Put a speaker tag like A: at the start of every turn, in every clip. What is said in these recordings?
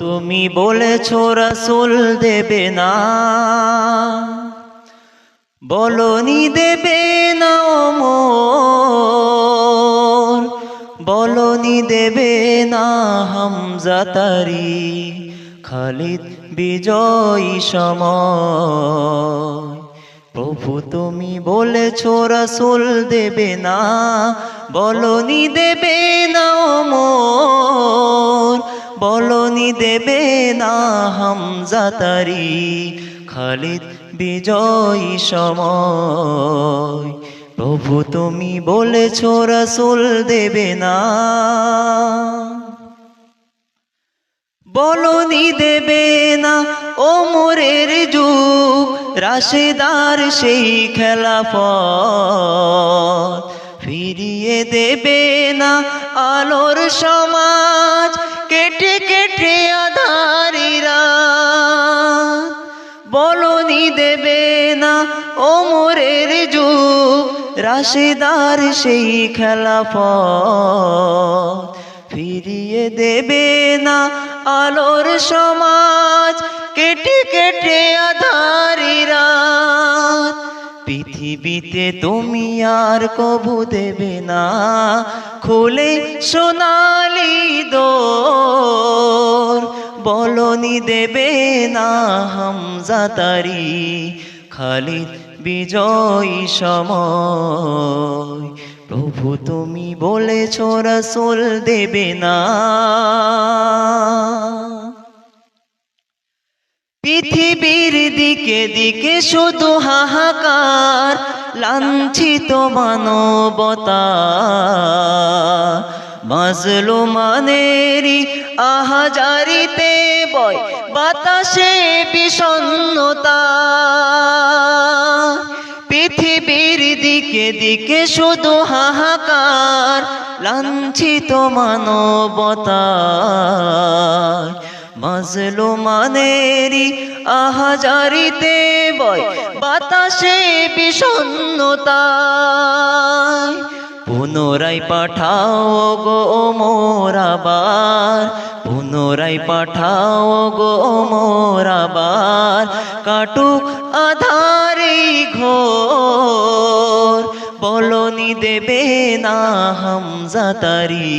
A: তুমি বলেছো রাসূল দেবে না, বলনি দেবে না ওমর, বলনি দেবে না হামজা তারি, খালিদ বিজয়ী সময়। প্রভু তুমি বলেছো রাসূল দেবে না, বলনি দেবে না ওমর, বলনি দেবে না হামজা তারি, খালিদ বিজয়ী সময়। প্রভু তুমি বলেছো রাসূল দেবে না, বলনি দেবে না ওমরের যুগ, রাশেদার সেই খেলাফত, ফিরিয়ে দেবে না আলোর সমাজ, কেটে কেটে আঁধারি রাত। বলনি দেবে না ওমরের যুগ, রাশেদার সেই খেলাফত, ফিরিয়ে দেবে না আলোর সমাজ, কেটে কেটে আঁধারি রাত। পৃথিবীতে তুমি আর কবু দেবে না খুলে সোনালি দোর, বলনি দেবে না হামজা তারি, খালিদ বিজয়ী সময়। প্রভু তুমি বলেছো রাসূল দেবে না, পৃথিবীর দিকে দিকে শুধু হাহাকার, লাঞ্ছিত মানবতা, মাজলুমানেরই আহাজারিতে বয় বাতাসে বিষণ্ণতা। পৃথিবীর দিকে দিকে শুধু হাহাকার, লাঞ্ছিত মানবতা, মাজলুমানেরই আহাজারিতে বয় বাতাসে বিষণ্ণতা। পুনরায় পাঠাও গো ওমর আবার, পুনরায় পাঠাও গো ওমর আবার, কাটুক আঁধারি ঘোর, বলনি দেবে না হামজা তারি,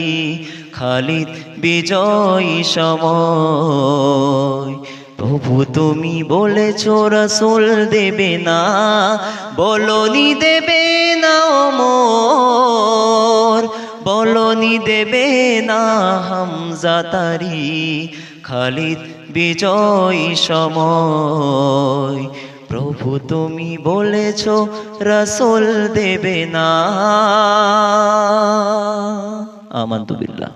A: খালিদ বিজয়ী সময়। প্রভু তুমি বলেছো রাসূল দেবে না, বলনি দেবে না ওমর, বলনি দেবে না হামজা তারি, খালিদ বিজয়ী সময়। প্রভু তুমি বলেছো রাসূল দেবে না। আমানতু বিল্লাহ।